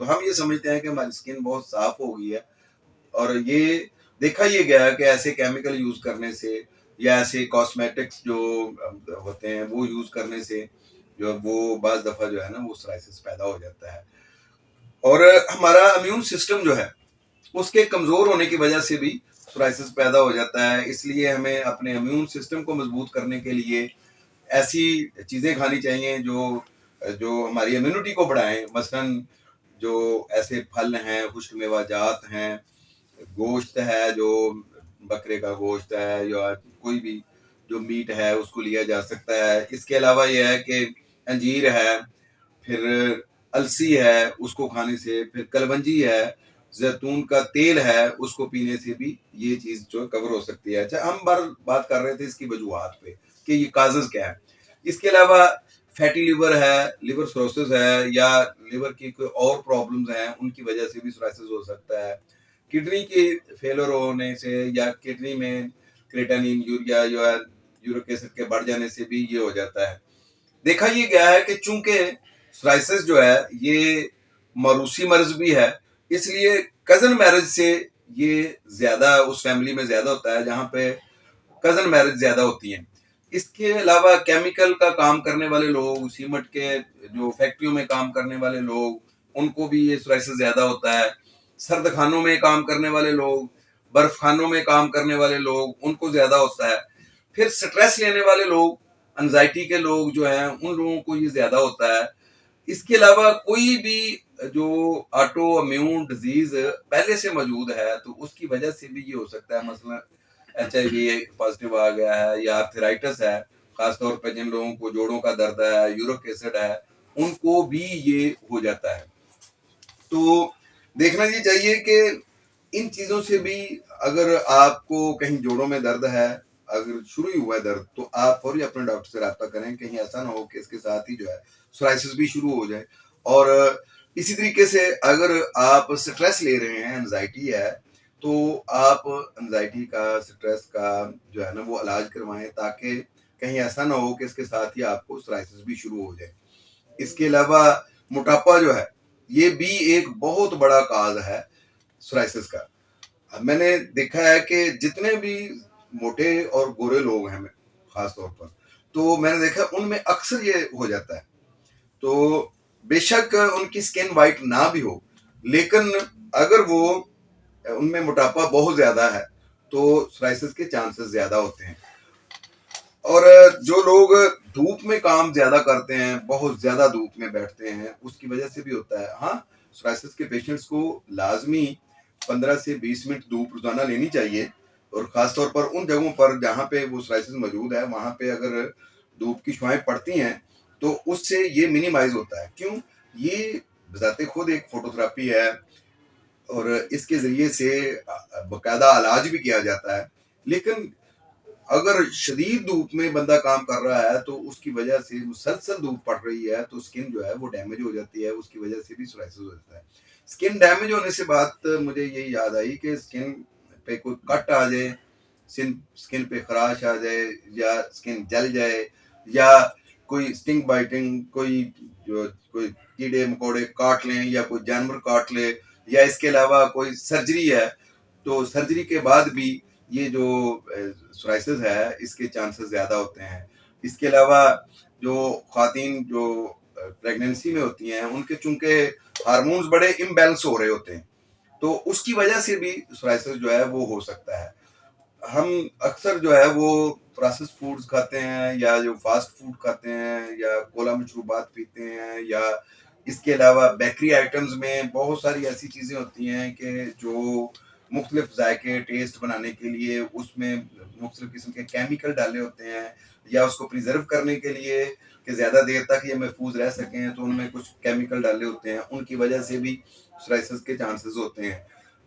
تو ہم یہ سمجھتے ہیں کہ ہماری اسکن بہت صاف ہو گئی ہے، اور یہ دیکھا یہ گیا ہے کہ ایسے کیمیکل یوز کرنے سے یا ایسے کاسمیٹکس جو ہوتے ہیں وہ یوز کرنے سے جو وہ بعض دفعہ جو ہے نا وہ سورائسس پیدا ہو جاتا ہے. اور ہمارا امیون سسٹم جو ہے اس کے کمزور ہونے کی وجہ سے بھی سورائسس پیدا ہو جاتا ہے. اس لیے ہمیں اپنے امیون سسٹم کو مضبوط کرنے کے لیے ایسی چیزیں کھانی چاہیے جو جو ہماری امیونٹی کو بڑھائیں. مثلاً جو ایسے پھل ہیں، خشک میوہ جات ہیں، گوشت ہے جو بکرے کا گوشت ہے یا کوئی بھی جو میٹ ہے اس کو لیا جا سکتا ہے. اس کے علاوہ یہ ہے کہ انجیر ہے، پھر السی ہے اس کو کھانے سے، پھر کلونجی ہے، زیتون کا تیل ہے اس کو پینے سے بھی یہ چیز جو کور ہو سکتی ہے. اچھا، ہم بات کر رہے تھے اس کی وجوہات پہ کہ یہ کازز کیا ہے. اس کے علاوہ فیٹی لیور ہے، لیور سروسس ہے، یا لیور کی کوئی اور پرابلمز ہیں ان کی وجہ سے بھی سورائسس ہو سکتا ہے. کڈنی کی فیلر ہونے سے یا کڈنی میں کریٹینین، یوریا یا یورک ایسڈ کے بڑھ جانے سے بھی یہ ہو جاتا ہے. دیکھا یہ گیا ہے کہ چونکہ سورائسس جو ہے یہ موروثی مرض بھی ہے، اس لیے کزن میرج سے یہ زیادہ اس فیملی میں زیادہ ہوتا ہے جہاں پہ کزن میرج زیادہ ہوتی ہیں. اس کے علاوہ کیمیکل کا کام کرنے والے لوگ، سیمنٹ کے جو فیکٹریوں میں کام کرنے والے لوگ، ان کو بھی یہ سورائسس زیادہ ہوتا ہے. سرد خانوں میں کام کرنے والے لوگ، برف خانوں میں کام کرنے والے لوگ، ان کو زیادہ ہوتا ہے. پھر سٹریس لینے والے لوگ، انزائٹی کے لوگ جو ہیں ان لوگوں کو یہ زیادہ ہوتا ہے. اس کے علاوہ کوئی بھی جو آٹو امیون ڈیزیز پہلے سے موجود ہے تو اس کی وجہ سے بھی یہ ہو سکتا ہے. مثلا HIV پازیٹیو آ گیا ہے یا آرتھرائٹس ہے، خاص طور پہ جن لوگوں کو جوڑوں کا درد ہے، یورک ایسڈ ہے، ان کو بھی یہ ہو جاتا ہے. تو دیکھنا یہ چاہیے کہ ان چیزوں سے بھی اگر آپ کو کہیں جوڑوں میں درد ہے، اگر شروع ہی ہوا ہے درد، تو آپ فوری اپنے ڈاکٹر سے رابطہ کریں. کہیں ایسا نہ ہو کہ اس کے ساتھ ہی جو ہے سورائسس بھی شروع ہو جائے. اور اسی طریقے سے اگر آپ سٹریس لے رہے ہیں، انزائٹی ہے، تو آپ انزائٹی کا، سٹریس کا جو ہے نا وہ علاج کروائیں تاکہ کہیں ایسا نہ ہو کہ اس کے ساتھ ہی آپ کو سورائسس بھی شروع ہو جائے. اس کے علاوہ موٹاپا جو ہے یہ بھی ایک بہت بڑا کاز ہے سورائسس کا. میں نے دیکھا ہے کہ جتنے بھی موٹے اور گورے لوگ ہیں خاص طور پر، تو میں نے دیکھا ان میں اکثر یہ ہو جاتا ہے. تو بے شک ان کی سکن وائٹ نہ بھی ہو، لیکن اگر وہ ان میں موٹاپا بہت زیادہ ہے تو سورائسس کے چانسز زیادہ ہوتے ہیں. اور جو لوگ دھوپ میں کام زیادہ کرتے ہیں، بہت زیادہ دھوپ میں بیٹھتے ہیں، اس کی وجہ سے بھی ہوتا ہے. ہاں، سورائسس کے پیشنٹس کو لازمی 15 سے 20 منٹ دھوپ روزانہ لینی چاہیے. اور خاص طور پر ان جگہوں پر جہاں پہ وہ سورائسس موجود ہے وہاں پہ اگر دھوپ کی شعائیں پڑتی ہیں تو اس سے یہ منیمائز ہوتا ہے. کیوں؟ یہ بذات خود ایک فوٹو تھراپی ہے اور اس کے ذریعے سے باقاعدہ علاج بھی کیا جاتا ہے. لیکن اگر شدید دھوپ میں بندہ کام کر رہا ہے تو اس کی وجہ سے مسلسل دھوپ پڑ رہی ہے تو سکن جو ہے وہ ڈیمیج ہو جاتی ہے، اس کی وجہ سے بھی سورائسس ہو جاتا ہے. سکن ڈیمیج ہونے سے بات مجھے یہ یاد آئی کہ سکن پہ کوئی کٹ آ جائے، سکن پہ خراش آ جائے، یا سکن جل جائے، یا کوئی سٹنگ بائٹنگ، کوئی کیڑے مکوڑے کاٹ لیں یا کوئی جانور کاٹ لے، یا اس کے علاوہ کوئی سرجری ہے، تو سرجری کے بعد بھی یہ جو سورائسس ہے اس کے چانسز زیادہ ہوتے ہیں. اس کے علاوہ جو خواتین جو پریگننسی میں ہوتی ہیں ان کے چونکہ ہارمونز بڑے امبیلنس ہو رہے ہوتے ہیں تو اس کی وجہ سے بھی سورائسس جو ہے وہ ہو سکتا ہے. ہم اکثر جو ہے وہ پروسیس فوڈز کھاتے ہیں یا جو فاسٹ فوڈ کھاتے ہیں یا کولا مشروبات پیتے ہیں، یا اس کے علاوہ بیکری آئٹمز میں بہت ساری ایسی چیزیں ہوتی ہیں کہ جو مختلف ذائقے ٹیسٹ بنانے کے لیے اس میں مختلف قسم کے کیمیکل ڈالے ہوتے ہیں، یا اس کو پریزرو کرنے کے لیے کہ زیادہ دیر تک یہ محفوظ رہ سکیں تو ان میں کچھ کیمیکل ڈالے ہوتے ہیں. ان کی وجہ سے بھی سورائسس کے چانسز ہوتے ہیں.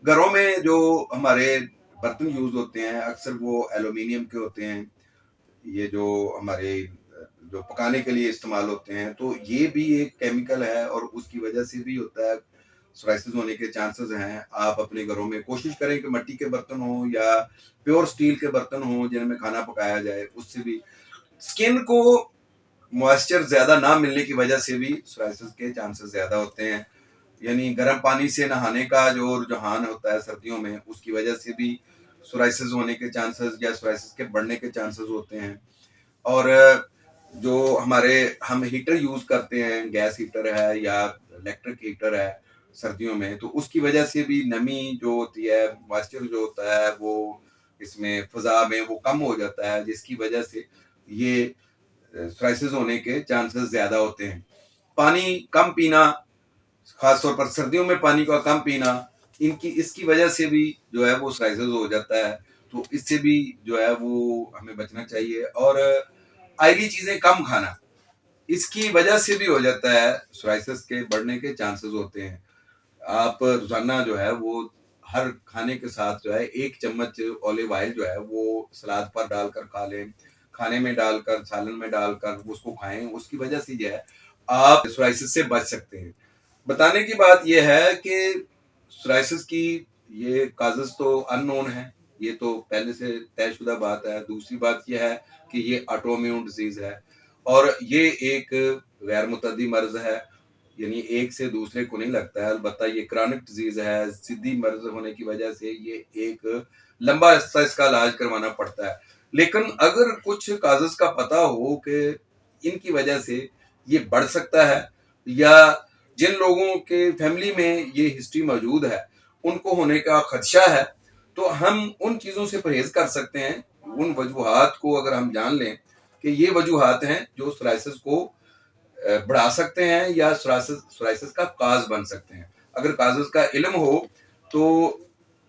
گھروں میں جو ہمارے برتن یوز ہوتے ہیں اکثر وہ ایلومینیم کے ہوتے ہیں، یہ جو ہمارے جو پکانے کے لیے استعمال ہوتے ہیں، تو یہ بھی ایک کیمیکل ہے اور اس کی وجہ سے بھی ہوتا ہے، سورائسس ہونے کے چانسز ہیں. آپ اپنے گھروں میں کوشش کریں کہ مٹی کے برتن ہوں یا پیور سٹیل کے برتن ہوں جن میں کھانا پکایا جائے. اس سے بھی سکن کو موئسچر زیادہ نہ ملنے کی وجہ سے بھی سورائسس کے چانسز زیادہ ہوتے ہیں. یعنی گرم پانی سے نہانے کا جو رجحان ہوتا ہے سردیوں میں، اس کی وجہ سے بھی سورائسس ہونے کے چانسز یا سورائسس کے بڑھنے کے چانسز ہوتے ہیں. اور جو ہم ہیٹر یوز کرتے ہیں، گیس ہیٹر ہے یا الیکٹرک ہیٹر ہے سردیوں میں، تو اس کی وجہ سے بھی نمی جو ہوتی ہے، موائسچر جو ہوتا ہے وہ اس میں فضا میں وہ کم ہو جاتا ہے، جس کی وجہ سے یہ سورائسس ہونے کے چانسز زیادہ ہوتے ہیں. پانی کم پینا، خاص طور پر سردیوں میں پانی کا کم پینا، اس کی وجہ سے بھی جو ہے وہ سورائسس ہو جاتا ہے. تو اس سے بھی جو ہے وہ ہمیں بچنا چاہیے. اور آئلی چیزیں کم کھانا، اس کی وجہ سے بھی ہو جاتا ہے، سورائسس کے بڑھنے کے چانسز ہوتے ہیں. آپ روزانہ جو ہے وہ ہر کھانے کے ساتھ جو ہے 1 چمچ اولیو آئل جو ہے وہ سلاد پر ڈال کر کھا لیں، کھانے میں ڈال کر، سالن میں ڈال کر اس کو کھائیں. اس کی وجہ سے جو ہے آپ سورائسس سے بچ سکتے ہیں. بتانے کی بات یہ ہے کہ سورائسس کی یہ کازز تو ان نون ہے، یہ تو پہلے سے طے شدہ بات ہے. دوسری بات یہ ہے کہ یہ آٹو امیون ڈیزیز ہے اور یہ ایک غیر متعدی مرض ہے، یعنی ایک سے دوسرے کو نہیں لگتا ہے. البتہ یہ کرونک ڈیزیز ہے، ضدی مرض ہونے کی وجہ سے یہ ایک لمبا عرصہ اس کا علاج کروانا پڑتا ہے. لیکن اگر کچھ کازز کا پتہ ہو کہ ان کی وجہ سے یہ بڑھ سکتا ہے، یا جن لوگوں کے فیملی میں یہ ہسٹری موجود ہے ان کو ہونے کا خدشہ ہے، تو ہم ان چیزوں سے پرہیز کر سکتے ہیں. ان وجوہات کو اگر ہم جان لیں کہ یہ وجوہات ہیں جو سورائسس کو بڑھا سکتے ہیں یا سورائسس کا کاز بن سکتے ہیں. اگر کازز کا علم ہو تو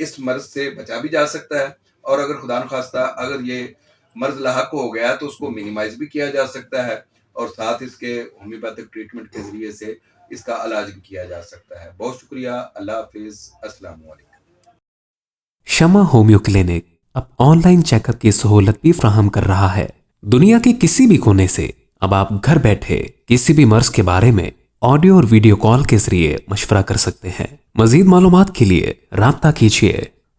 اس مرض سے بچا بھی جا سکتا ہے، اور اگر خدا نخواستہ اگر یہ مرض لاحق ہو گیا تو اس کو منیمائز بھی کیا جا سکتا ہے، اور ساتھ اس کے ہومیوپیتھک ٹریٹمنٹ کے ذریعے سے اس کا علاج بھی کیا جا سکتا ہے. بہت شکریہ. اللہ حافظ. السلام علیکم. شمع ہومیو کلینک اب آن لائن چیک اپ کی سہولت بھی فراہم کر رہا ہے. دنیا کے کسی بھی کونے سے اب آپ گھر بیٹھے کسی بھی مرض کے بارے میں آڈیو اور ویڈیو کال کے ذریعے مشورہ کر سکتے ہیں. مزید معلومات کے لیے رابطہ کیجیے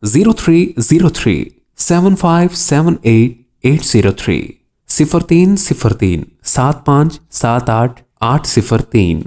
0303 7578 803 0303 7578 803.